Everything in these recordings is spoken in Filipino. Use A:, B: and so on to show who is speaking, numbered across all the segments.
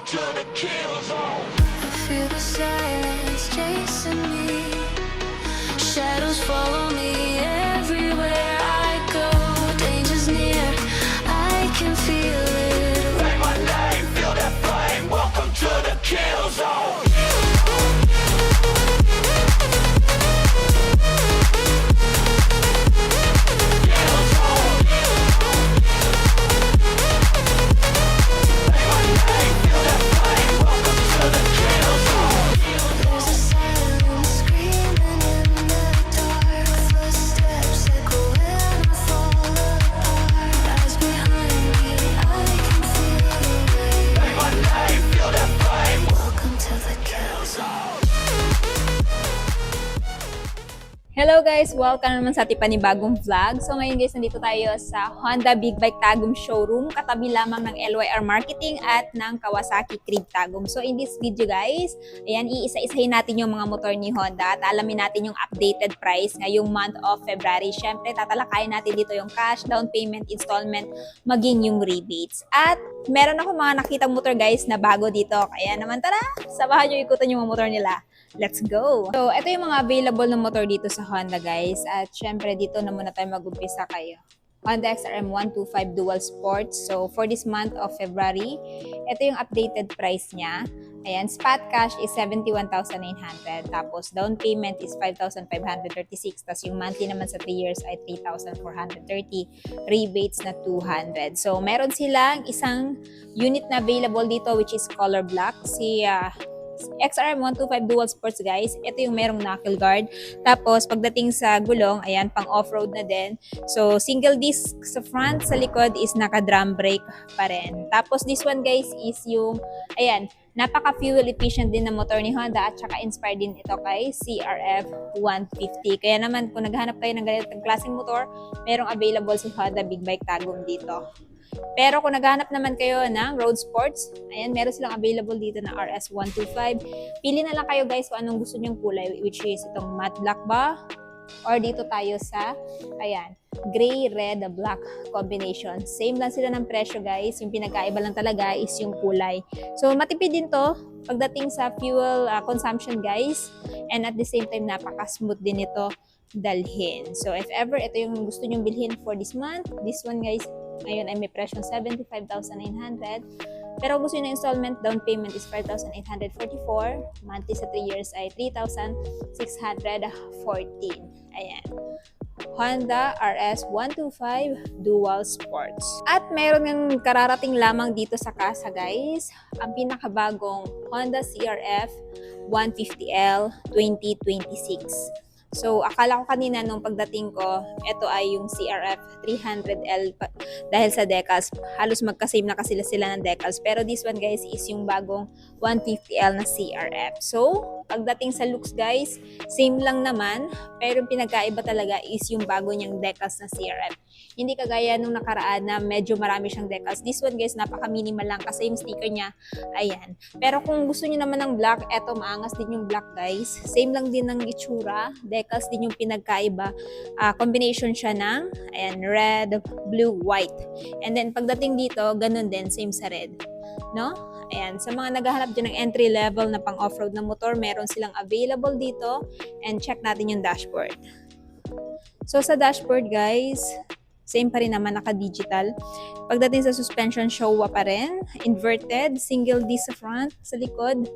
A: to the kill zone.
B: I feel the silence chasing me. Shadows follow me everywhere I go. Danger's near, I can feel it.
A: Say my name, feel that flame. Welcome to the kill zone. Kill zone. Say my name, feel that flame. Welcome to the kill zone.
B: There's a silence screaming in the dark. Footsteps echo when I fall apart. Eyes behind me, I can feel the weight.
A: Say my name, feel that flame.
B: Welcome to the kill zone.
C: Hello guys! Welcome naman sa ating panibagong vlog. So ngayon guys, nandito tayo sa Honda Big Bike Tagum Showroom, katabi lamang ng LYR Marketing at ng Kawasaki Creed Tagum. So in this video guys, ayan, iisa-isahin natin yung mga motor ni Honda at alamin natin yung updated price ngayong month of February. Syempre, tatalakayin natin dito yung cash, down payment, installment, maging yung rebates. At meron ako mga nakitang motor guys na bago dito. Kaya naman tara, sabahan nyo ikutan yung mga motor nila. Let's go! So, ito yung mga available na motor dito sa Honda, guys. At syempre, dito na muna tayo mag-umpisa kayo. Honda XRM 125 Dual Sports. So, for this month of February, ito yung updated price niya. Ayan, spot cash is 71,900. Tapos, down payment is 5,536. Tapos, yung monthly naman sa 3 years ay 3,430. Rebates na 200. So, meron silang isang unit na available dito which is color black. Si XRM 125 Dual Sports guys, ito yung merong knuckle guard. Tapos pagdating sa gulong, ayan, pang off-road na din. So single disc sa front, sa likod is naka drum brake pa rin. Tapos this one guys is yung, ayan, napaka fuel efficient din na motor ni Honda at saka inspired din ito kay CRF 150. Kaya naman kung naghanap kayo ng ganitong klaseng motor, merong available si Honda Big Bike Tagum dito. Pero kung naghahanap naman kayo ng road sports, ayan, meron silang available dito na RS125. Pili na lang kayo guys kung anong gusto nyong kulay, which is itong matte black ba? Or dito tayo sa, ayan, gray, red, black combination. Same lang sila ng presyo guys. Yung pinagkaiba lang talaga is yung kulay. So matipid din to pagdating sa fuel consumption guys. And at the same time, napaka-smooth din ito dalhin. So if ever ito yung gusto nyong bilhin for this month, this one guys, ngayon ay may presyong 75,900. Pero kung gusto nyo na installment, down payment is 5,844. Monthly sa 3 years ay 3,614. Ayan. Honda RS125 Dual Sports. At meron ng kararating lamang dito sa kasa guys, ang pinakabagong Honda CRF 150L 2026. So, akala ko kanina nung pagdating ko, ito ay yung CRF 300L dahil sa decals. Halos magka-same na kasi sila ng decals. Pero this one guys is yung bagong 150L na CRF. So, pagdating sa looks guys, same lang naman. Pero yung pinagkaiba talaga is yung bago niyang decals na CRF. Hindi kagaya nung nakaraan na medyo marami siyang decals. This one guys, napaka-minimal lang kasi yung sticker niya, ayan. Pero kung gusto niyo naman ng black, eto maangas din yung black guys. Same lang din ng itsura. Decals din yung pinagkaiba. Combination siya ng, ayan, red, blue, white. And then pagdating dito, ganun din, same sa red. No? Ayan, sa mga naghahanap dyan ng entry level na pang off-road na motor, meron silang available dito. And check natin yung dashboard. So sa dashboard guys, same pa rin naman, naka-digital. Pagdating sa suspension, Showa pa rin. Inverted, single disc sa front, sa likod.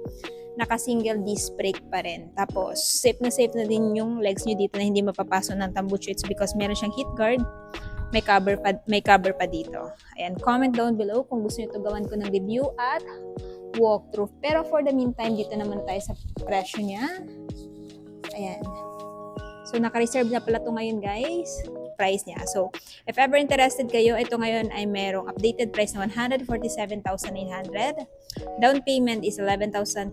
C: Naka-single disc brake pa rin. Tapos, safe na din yung legs nyo dito na hindi mapapasok ng tambuchits because meron siyang heat guard. May cover pa dito. Ayan, comment down below kung gusto nyo ito gawan ko ng review at walkthrough. Pero for the meantime, dito naman tayo sa presyo niya. Ayan. So, naka-reserve na pala ito ngayon guys. Price niya. So, if ever interested kayo, ito ngayon ay merong updated price na 147,900. Down payment is 11,388.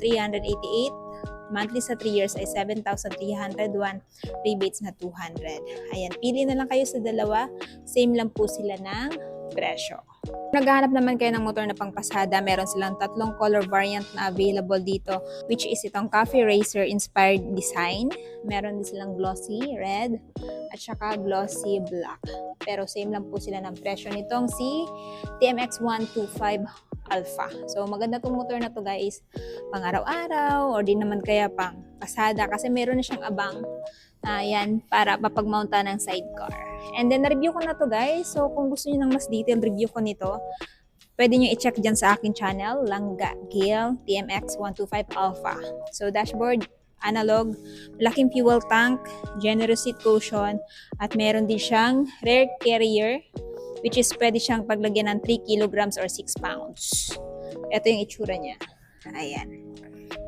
C: Monthly sa 3 years ay 7,301. Rebates na 200. Ayan, pili na lang kayo sa dalawa. Same lang po sila ng presyo. Naghahanap naman kayo ng motor na pangpasada, meron silang tatlong color variant na available dito, which is itong Coffee Racer inspired design. Meron din silang glossy red at saka glossy black. Pero same lang po sila ng presyo nitong si TMX 125 Alpha. So maganda tong motor na to guys, pang araw-araw or di naman kaya pang pasada kasi meron na siyang abang yan para mapag-mounta ng sidecar. And then na-review ko na to guys. So kung gusto niyo ng mas detailed review ko nito, pwede nyo i-check dyan sa aking channel, Langga Gale TMX 125 Alpha. So dashboard, analog, malaking fuel tank, generous seat cushion, at meron din siyang rear carrier, which is pwede siyang paglagyan ng 3 kilograms or 6 pounds. Ito yung itsura niya. Ayan.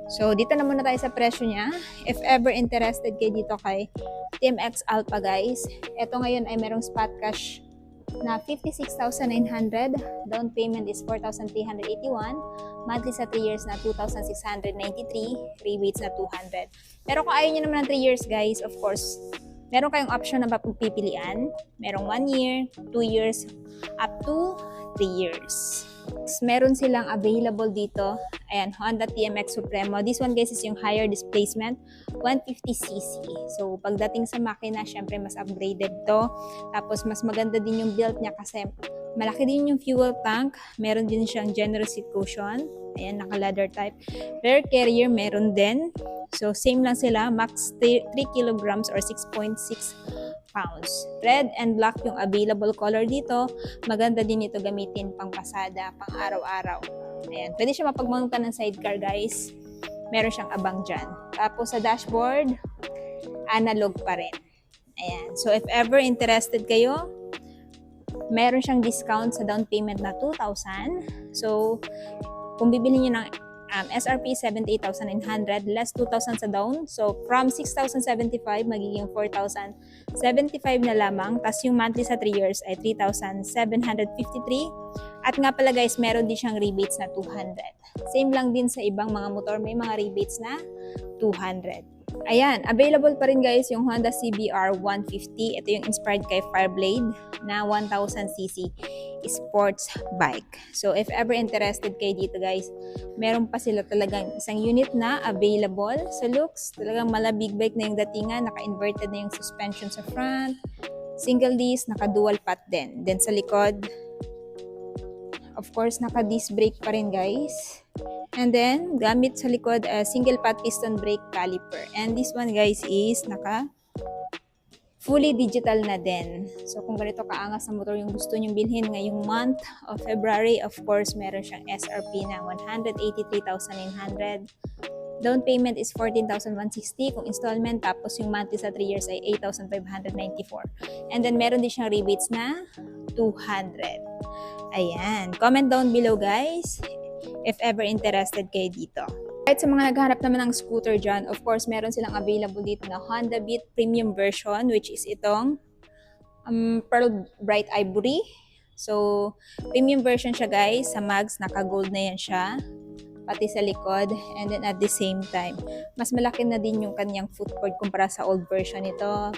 C: So, dito na muna tayo sa presyo niya. If ever interested kayo dito kay TMX Alpha guys, ito ngayon ay merong spot cash na 56,900. Down payment is 4,381. Monthly sa 3 years na 2,693. Rebates na 200. Pero kung ayaw nyo naman ng 3 years guys, of course, meron kayong option na pagpipilian. Merong 1 year, 2 years, up to 3 years. Meron silang available dito. Ayan, Honda TMX Supremo. This one guys is yung higher displacement, 150cc. So, pagdating sa makina, syempre mas upgraded to. Tapos, mas maganda din yung build niya kasi malaki din yung fuel tank. Meron din siyang generous seat cushion. Ayan, naka-leather type. Rear carrier, meron din. So, same lang sila. Max 3 kilograms or 6.6 pounds. Red and black yung available color dito. Maganda din ito gamitin pang pasada, pang araw-araw. Ayan. Pwede siya mapagmounta ng sidecar, guys. Meron siyang abang dyan. Tapos sa dashboard, analog pa rin. Ayan. So, if ever interested kayo, meron siyang discount sa down payment na 2,000. So, kung bibili niyo ng SRP 78,900 less 2,000 sa down. So, from 6,075 magiging 4,075 na lamang. Tapos yung monthly sa 3 years ay 3,753. At nga pala guys, meron din siyang rebates na 200. Same lang din sa ibang mga motor, may mga rebates na 200. Ayan, available pa rin guys yung Honda CBR 150. Ito yung inspired kay Fireblade na 1,000cc sports bike. So if ever interested kayo dito guys, meron pa sila talagang isang unit na available sa looks. Talagang mala big bike na yung datingan, naka-inverted na yung suspension sa front, single disc, naka-dual pot din. Then sa likod, of course, naka-disc brake pa rin guys. And then, gamit sa likod, single pot piston brake caliper. And this one guys is naka fully digital na din. So kung ganito kaangas na motor yung gusto nyong bilhin ngayong month of February, of course, meron siyang SRP na 183,900. Down payment is 14,160 kung installment, tapos yung monthly sa 3 years ay 8,594. And then meron din siyang rebates na 200. Ayan. Comment down below guys if ever interested kayo dito. Kahit sa mga naghahanap naman ng scooter dyan, of course, meron silang available dito na Honda Beat Premium version, which is itong Pearl Bright Ivory. So, premium version siya guys. Sa mags, naka-gold na yan siya. Pati sa likod. And then at the same time, mas malaki na din yung kanyang footboard kumpara sa old version nito.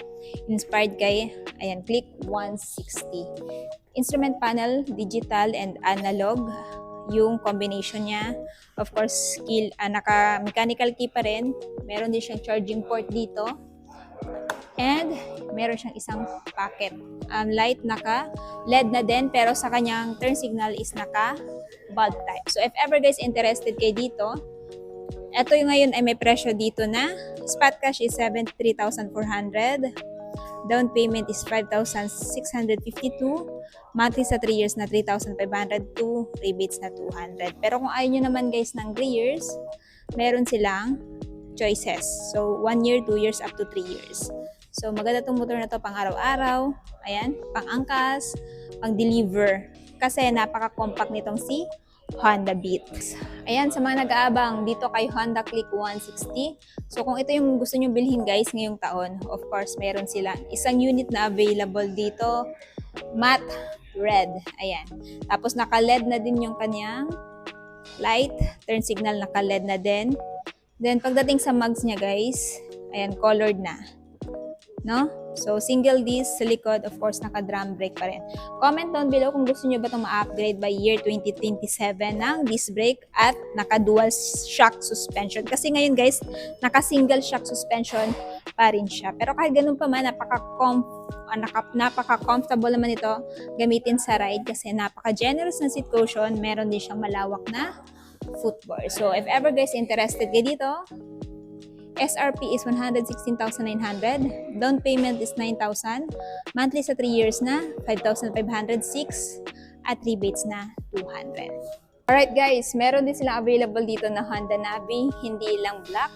C: Inspired kay, ayan, Click 160. Instrument panel, digital and analog yung combination niya. Of course, naka-mechanical key pa rin. Meron din siyang charging port dito. And meron siyang isang packet. Light naka-LED na din, pero sa kanyang turn signal is naka-bulb type. So if ever guys interested kayo dito, ito yung ngayon ay may presyo dito na spot cash is 73,400. Down payment is 5,652. Monthly sa 3 years na 3,502. Rebates na 200. Pero kung ayaw nyo naman guys ng 3 years, meron silang choices. So, 1 year, 2 years, up to 3 years. So, maganda itong motor na to pang araw-araw. Ayan, pang angkas, pang deliver. Kasi napaka-compact nitong si Honda Beat. Ayan, sa mga nag-aabang dito kay Honda Click 160. So, kung ito yung gusto nyo bilhin guys ngayong taon, of course, meron sila isang unit na available dito. Matte red. Ayan. Tapos, naka-LED na din yung kanyang light. Turn signal, naka-LED na din. Then, pagdating sa mugs niya guys, ayan, colored na. No? So, single disc sa likod, of course, naka-drum brake pa rin. Comment down below kung gusto nyo ba itong ma-upgrade by year 2027 ng disc brake at naka-dual shock suspension. Kasi ngayon guys, naka-single shock suspension pa rin siya. Pero kahit ganun pa man, napaka-comfortable naman ito gamitin sa ride kasi napaka-generous ng seat cushion. Meron din siyang malawak na footboard. So, if ever guys interested kayo dito, SRP is 116,900. Down payment is 9,000. Monthly sa 3 years na, 5,506. At rebates na 200. Alright guys, meron din silang available dito na Honda Navi, hindi lang black.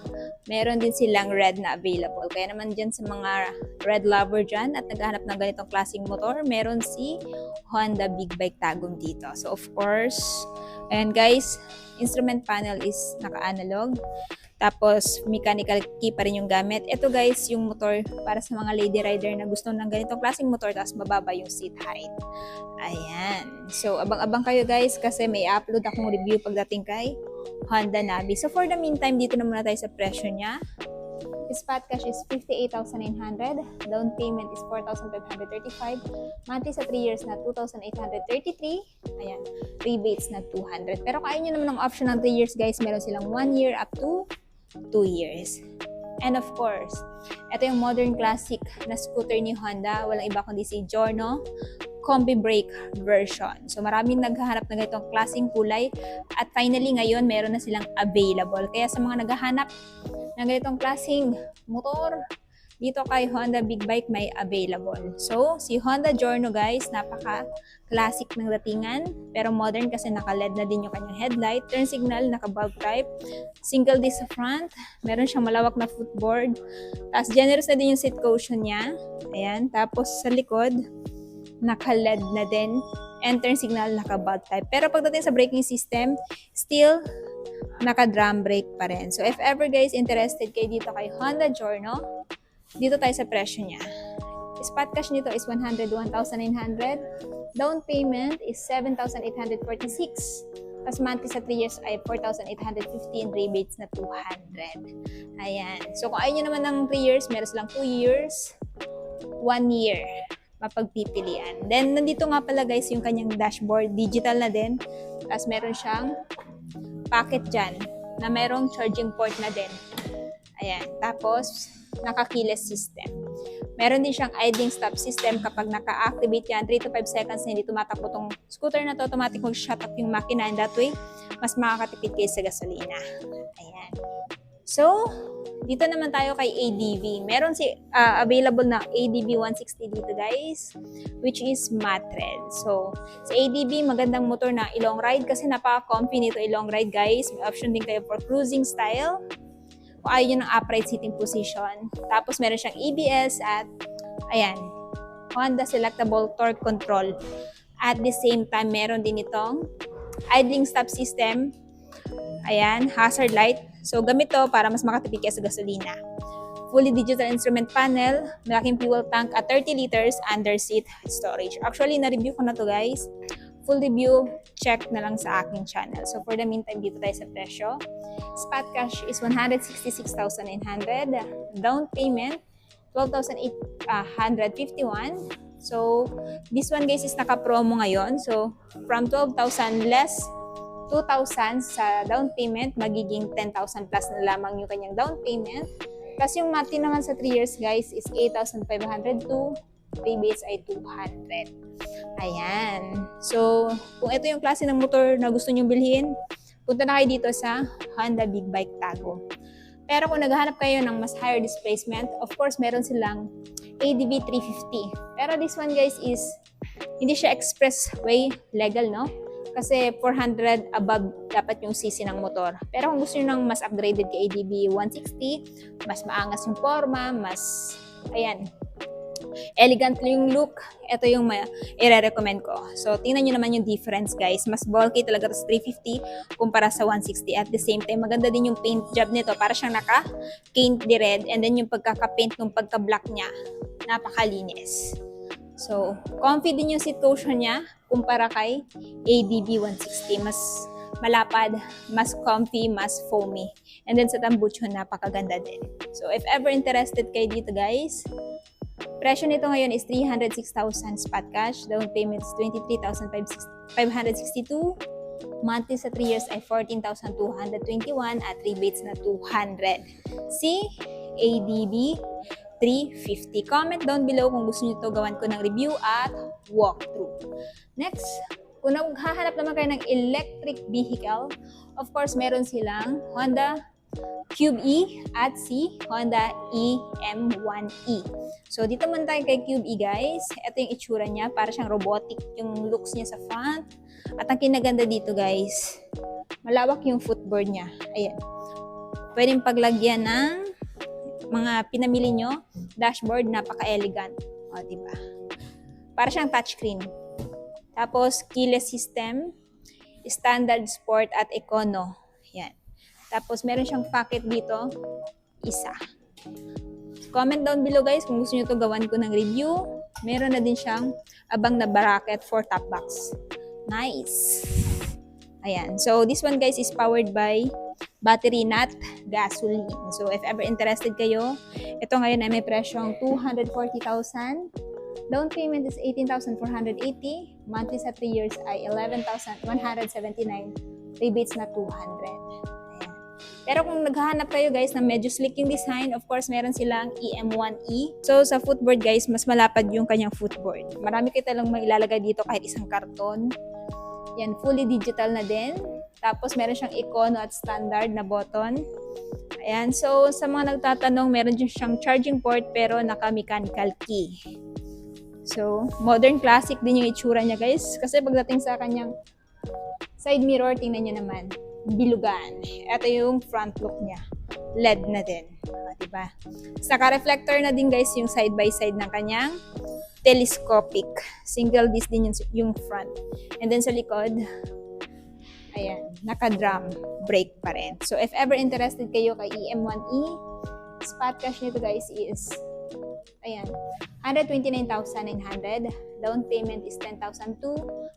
C: Meron din silang red na available. Kaya naman dyan sa mga red lover dyan at naghahanap ng ganitong klaseng motor, meron si Honda Big Bike Tagum dito. So of course, and guys, instrument panel is naka-analog. Tapos, mechanical key pa rin yung gamit. Ito guys, yung motor para sa mga lady rider na gusto ng ganitong klaseng motor tapos mababa yung seat height. Ayan. So, abang-abang kayo guys kasi may upload akong review pagdating kay Honda Navi. So, for the meantime, dito na muna tayo sa presyo niya. Spot cash is 58,900. Down payment is 4,535. Monthly sa 3 years na 2,833. Ayan. Rebates na 200. Pero kaya nyo naman ng option ng 3 years guys. Meron silang 1 year up to 2 years. And of course, ito yung modern classic na scooter ni Honda. Walang iba kundi si Giorno Combi Brake version. So maraming naghahanap ng ganitong klaseng kulay. At finally ngayon, meron na silang available. Kaya sa mga naghahanap ng ganitong klaseng motor, dito kay Honda Big Bike may available. So, si Honda Giorno guys, napaka-classic ng datingan, pero modern kasi naka-LED na din yung kanyang headlight, turn signal, naka-bulb type, single disc sa front, meron siyang malawak na footboard, tapos generous na din yung seat cushion niya, ayan, tapos sa likod, naka-LED na din, and turn signal, naka-bulb type. Pero pagdating sa braking system, still, naka-drum brake pa rin. So, if ever guys interested kayo dito kay Honda Giorno, dito tayo sa presyo niya. Spot cash nito is 101,900. Down payment is 7,846. Tapos monthly sa 3 years ay 4,815. Rebates na 200. Ayan. So kung ayaw nyo naman ng 3 years, meron silang 2 years, 1 year. Mapagpipilian. Then nandito nga pala guys yung kanyang dashboard. Digital na din. Tapos meron siyang pocket dyan na merong charging port na din. Ayan. Tapos naka-keyless system. Meron din siyang idling stop system kapag naka-activate yan, 3 to 5 seconds na hindi tumatakbo tong scooter na to, automatic mag-shut up yung makina and that way, mas makakatipid kayo sa gasolina. Ayan. So, dito naman tayo kay ADV. Meron si available na ADV 160 dito guys, which is matte red. So, sa ADV, magandang motor na ilong ride kasi napaka-comfy nito ilong ride guys. May option din kayo for cruising style. Kung ayaw nyo ng upright sitting position. Tapos meron siyang ABS at ayan, Honda Selectable Torque Control. At the same time, meron din itong idling stop system. Ayan, hazard light. So gamit to para mas makatipid kayo sa gasolina. Fully digital instrument panel, malaking fuel tank at 30 liters under seat storage. Actually, na-review ko na to guys. Full review, check na lang sa aking channel. So for the meantime, dito tayo sa presyo. Spot cash is 166,900. Down payment, 12,851. So, this one guys is naka-promo ngayon. So, from 12,000 less 2,000 sa down payment, magiging 10,000 plus na lamang yung kanyang down payment. Plus yung mati naman sa 3 years guys is 8,502. Rebates ay 200. Ayan. So, kung ito yung klase ng motor na gusto nyo bilhin, punta na kayo dito sa Honda Big Bike Tagum. Pero kung naghahanap kayo ng mas higher displacement, of course, meron silang ADV 350. Pero this one guys is, hindi siya expressway legal, no? Kasi 400 above dapat yung CC ng motor. Pero kung gusto nyo ng mas upgraded kay ADV 160, mas maangas yung forma, mas, ayan, elegant yung look, ito yung i-recommend ko. So, tingnan nyo naman yung difference guys. Mas bulky talaga sa 350 kumpara sa 160. At the same time, maganda din yung paint job nito. Para siyang naka-paint di red. And then yung pagkaka-paint ng pagka-black niya, napakalinis. So, comfy din yung seat cushion niya kumpara kay ADV 160. Mas malapad, mas comfy, mas foamy. And then sa tambucho, napakaganda din. So, if ever interested kayo dito guys, presyo nito ngayon is 306,000 spot cash. Down payment is 23,562. Monthly sa 3 years ay 14,221 at rebates na 200. Si ADB 350. Comment down below kung gusto nyo to gawan ko ng review at walkthrough. Next, kung naghahanap naman kayo ng electric vehicle, of course, meron silang Honda Cube E at si Honda EM1E. So, dito muna tayo kay Cube E, guys. Ito yung itsura niya. Para siyang robotic yung looks niya sa front. At ang kinaganda dito, guys, malawak yung footboard niya. Ayan. Pwedeng paglagyan ng mga pinamili nyo. Dashboard, napaka-elegant. O, diba? Para siyang touchscreen. Tapos, keyless system, standard, sport, at econo. Yan. Tapos, meron siyang pocket dito. Isa. Comment down below, guys, kung gusto nyo to gawan ko ng review. Meron na din siyang abang na bracket for top box. Nice. Ayan. So, this one, guys, is powered by battery, not gasoline. So, if ever interested kayo, ito ngayon ay may presyong 240,000. Down payment is 18,480. Monthly sa 3 years ay 11,179. Rebates na 200. Ayan. Pero kung naghahanap kayo, guys, na medyo slick yung design, of course, meron silang EM1E. So, sa footboard, guys, mas malapad yung kanyang footboard. Marami kayo talang mailalagay dito kahit isang karton. Yan, fully digital na din. Tapos, meron siyang econo at standard na button. Ayan. So, sa mga nagtatanong, meron din siyang charging port pero naka-mechanical key. So, modern classic din yung itsura niya, guys. Kasi pagdating sa kanyang side mirror, tingnan niyo naman. Bilugan. Ito yung front look niya. LED na din. Diba? Naka-reflector na din, guys, yung side-by-side ng kanyang telescopic. Single disc din yung front. And then sa likod, ayan, naka-drum brake pa rin. So, if ever interested kayo kay EM1E, spot cash nito, guys, is ayan, 129,900. Down payment is 10,002.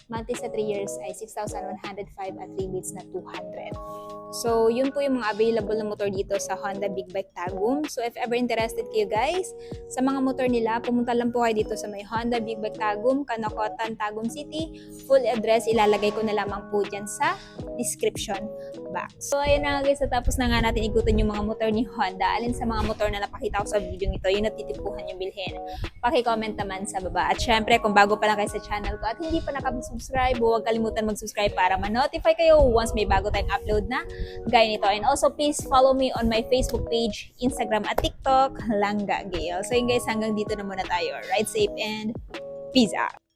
C: Monthly sa 3 years ay 6,105 at rebates na 200. So, yun po yung mga available na motor dito sa Honda Big Bike Tagum. So, if ever interested kayo, guys, sa mga motor nila, pumunta lang po kayo dito sa may Honda Big Bike Tagum, Kanakotan, Tagum City. Full address, ilalagay ko na lamang po dyan sa description box. So, ayun na, guys, tapos na nga natin ikutin yung mga motor ni Honda. Alin sa mga motor na napakita ko sa video ito, yung natitipuhan yung bilhin. Paki-comment naman sa baba. At syempre, kung bago pa lang kayo sa channel ko at hindi pa nakapag-subscribe, huwag kalimutan mag-subscribe para ma-notify kayo once may bago tayong upload na gaya nito. And also, please follow me on my Facebook page, Instagram at TikTok, Langga Gail. So yun, guys, hanggang dito na muna tayo. Ride safe and peace out!